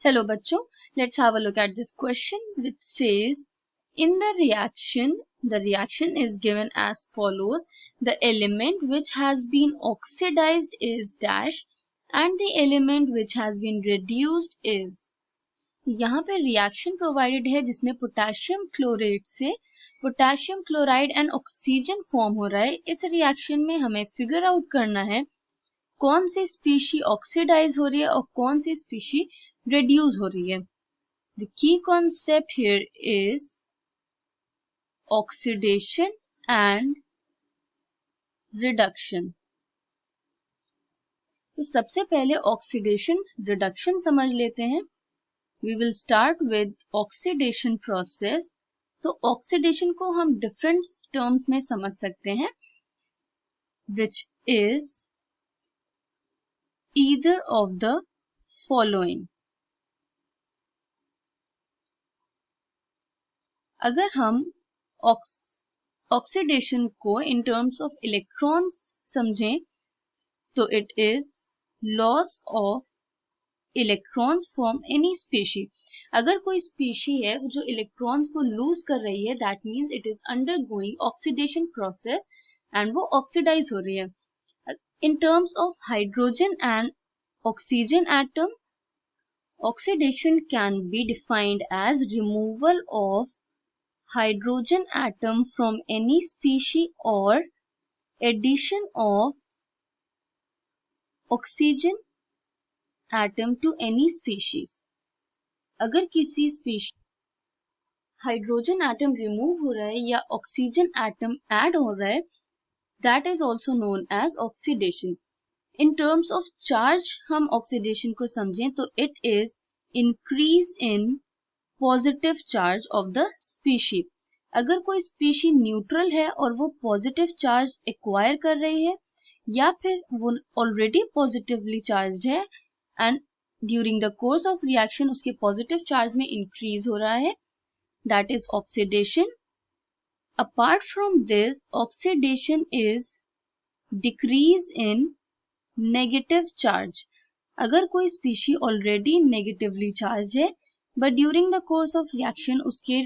Hello bachcho, let's have a look at this question which says in the reaction is given as follows. The element which has been oxidized is dash and the element which has been reduced is. यहाँ पे reaction provided है जिसमें potassium chlorate से potassium chloride and oxygen form हो रहा है। इस reaction में हमें फिगर आउट करना है कौन सी स्पीशी ऑक्सीडाइज हो रही है और कौन सी स्पीशी reduce हो रही है। The key concept here is oxidation and reduction. तो सबसे पहले ऑक्सीडेशन रिडक्शन समझ लेते हैं। We will start with oxidation process. तो ऑक्सीडेशन को हम डिफरेंट टर्म्स में समझ सकते हैं, which is either of the following. अगर हम ऑक्सीडेशन को इन टर्म्स ऑफ इलेक्ट्रॉन्स समझें तो it is loss of electrons from any species. अगर कोई स्पीशी है जो इलेक्ट्रॉन्स को लूज कर रही है that means it is undergoing oxidation process and वो ऑक्सीडाइज हो रही है। इन terms of hydrogen and oxygen atom, oxidation can be defined as removal of hydrogen atom from any species or addition of oxygen atom to any species. अगर किसी species hydrogen atom remove हो रहा है या oxygen atom add हो रहा है that is also known as oxidation. In terms of charge हम ऑक्सीडेशन को समझें तो it is increase in positive charge of the species. अगर कोई स्पीशी न्यूट्रल है और वो पॉजिटिव चार्ज एक्वायर कर रही है या फिर वो ऑलरेडी पॉजिटिवली चार्ज्ड है and during the course of reaction उसके पॉजिटिव चार्ज में इंक्रीज हो रहा है, that is oxidation. Apart from this oxidation is decrease in negative charge. अगर कोई स्पीशी ऑलरेडी नेगेटिवली चार्ज है but during the course of reaction उसके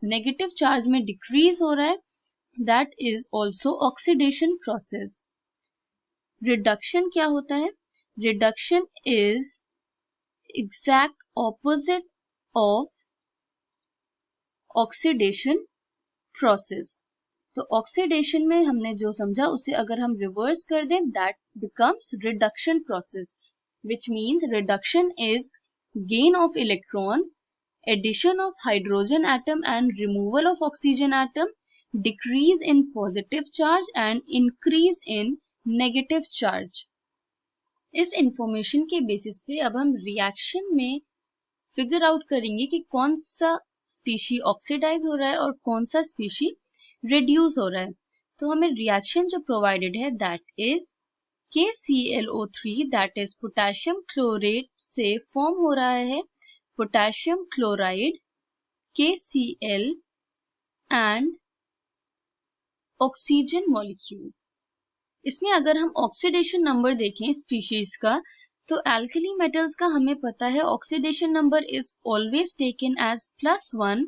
negative charge में डिक्रीज हो रहा है, that is also oxidation process. Reduction क्या होता है? Reduction is exact opposite of oxidation process. तो ऑक्सीडेशन में हमने जो समझा उसे अगर हम रिवर्स कर दें that becomes reduction process, which means reduction is gain of electrons, addition of hydrogen atom and removal of oxygen atom, decrease in positive charge and increase in negative charge. इस इंफॉर्मेशन के basis पे अब हम reaction में figure out करेंगे कि कौन सा स्पीशी ऑक्सीडाइज हो रहा है और कौन सा स्पीशी रिड्यूस हो रहा है। तो हमें रिएक्शन जो प्रोवाइडेड है that is KClO3 that is potassium chlorate से फॉर्म हो रहा है potassium chloride KCl and oxygen molecule. इसमें अगर हम ऑक्सीडेशन नंबर देखें स्पीशीज का तो एल्कली मेटल्स का हमें पता है oxidation number is always taken as +1।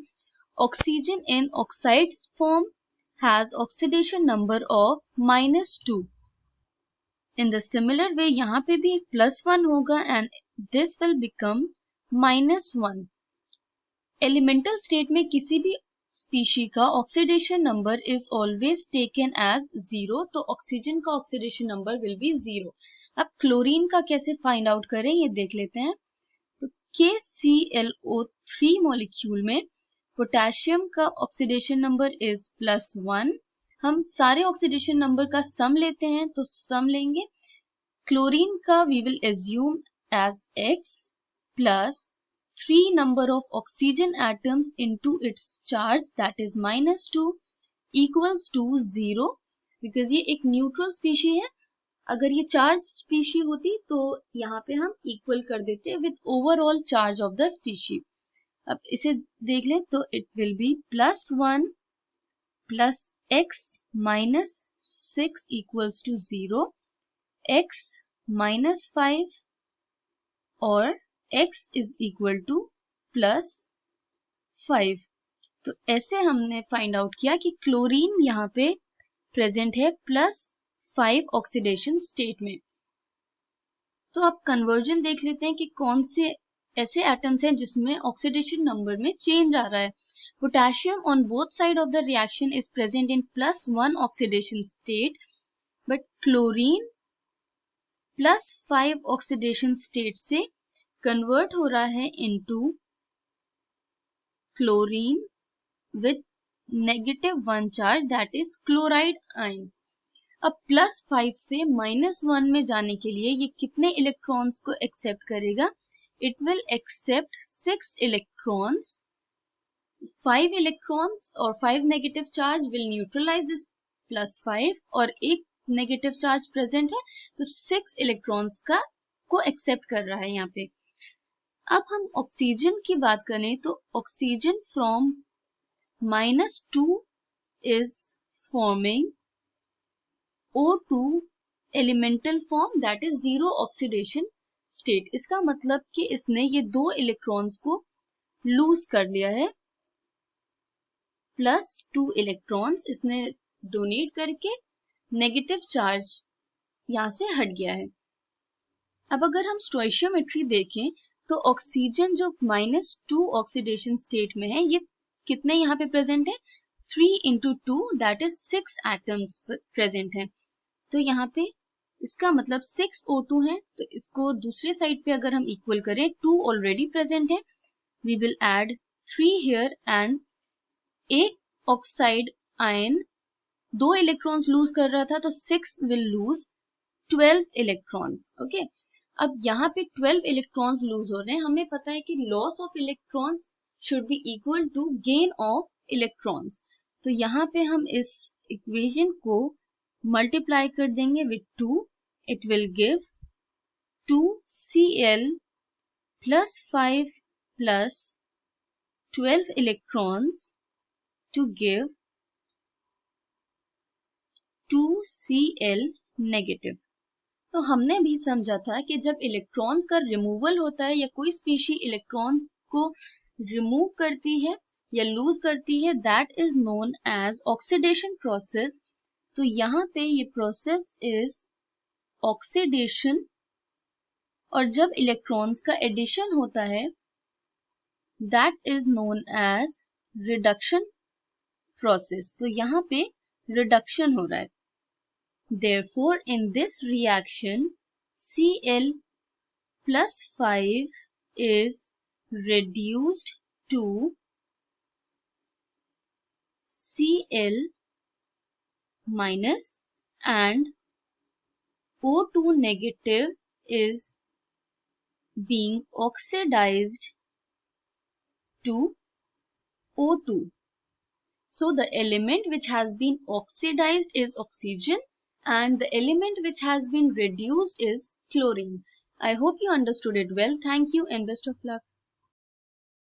Oxygen in oxides form has oxidation number of -2। In the similar way यहाँ पे भी +1 होगा and this will become -1। Elemental state में किसी भी स्पीशी का oxidation number is always taken as 0, तो oxygen का ऑक्सीडेशन नंबर विल बी 0। अब क्लोरीन का कैसे फाइंड आउट करें ये देख लेते हैं। तो KClO3 मॉलिक्यूल में पोटेशियम का ऑक्सीडेशन नंबर इज +1। हम सारे ऑक्सीडेशन नंबर का सम लेते हैं तो सम लेंगे। क्लोरीन का we will assume as X plus 3 number of oxygen atoms into its charge that is -2 equals to 0 because ये एक न्यूट्रल स्पीशी है। अगर ये चार्ज स्पीशी होती तो यहाँ पे हम इक्वल कर देते with overall charge of the species. अब इसे देख लें तो it will be +1 plus x minus 6 equals to 0, x minus 5 और x इज इक्वल टू +5। तो ऐसे हमने फाइंड आउट किया कि क्लोरीन यहाँ पे प्रेजेंट है +5 ऑक्सीडेशन स्टेट में। तो आप कन्वर्जन देख लेते हैं कि कौन से ऐसे एटम्स हैं जिसमें ऑक्सीडेशन नंबर में चेंज आ रहा है। Potassium on both side of the reaction is present in +1 oxidation state, but chlorine +5 oxidation state से कन्वर्ट हो रहा है into chlorine with -1 charge, that is chloride ion. अब +5 से -1 में जाने के लिए ये कितने इलेक्ट्रॉन्स को एक्सेप्ट करेगा? It will accept 6 electrons. 5 electrons और 5 negative charge will neutralize this +5 और एक नेगेटिव चार्ज प्रेजेंट है, तो 6 इलेक्ट्रॉन्स को एक्सेप्ट कर रहा है यहाँ पे। अब हम ऑक्सीजन की बात करें तो oxygen from -2 is forming O2 elemental form, that is zero oxidation state। इसका मतलब कि इसने ये 2 इलेक्ट्रॉन्स को लूज कर लिया है, +2 इलेक्ट्रॉन्स इसने डोनेट करके नेगेटिव चार्ज यहाँ से हट गया है। अब अगर हम स्टोइशियोमेट्री देखें तो ऑक्सीजन जो -2 ऑक्सीडेशन स्टेट में है, ये कितने यहाँ पे प्रेजेंट है? 3 into 2 that is 6 atoms present है। तो यहाँ पे इसका मतलब 6 O2 है, तो इसको दूसरे साइड पे अगर हम इक्वल करें, 2 ऑलरेडी प्रेजेंट है, we will add 3 here and एक ऑक्साइड आयन 2 इलेक्ट्रॉन्स लूज कर रहा था, तो 6 विल लूज 12 इलेक्ट्रॉन्स। ओके, अब यहाँ पे 12 इलेक्ट्रॉन्स लूज हो रहे हैं। हमें पता है कि loss of electrons should be equal to gain of electrons। तो यहाँ पे हम इस इक्वेशन को मल्टीप्लाई कर देंगे with 2, it will give 2Cl plus 5 plus 12 electrons to give 2Cl negative। तो हमने भी समझा था कि जब इलेक्ट्रॉन्स का रिमूवल होता है या कोई स्पीशी इलेक्ट्रॉन्स को रिमूव करती है या लूज करती है, that is known as oxidation process. तो यहाँ पे ये प्रोसेस इज ऑक्सीडेशन, और जब इलेक्ट्रॉन्स का एडिशन होता है that is known as reduction process. तो यहाँ पे रिडक्शन हो रहा है। Therefore, in this reaction, Cl plus 5 is reduced to Cl minus and O2 negative is being oxidized to O2. So the element which has been oxidized is oxygen and the element which has been reduced is chlorine. I hope you understood it well. Thank you and best of luck.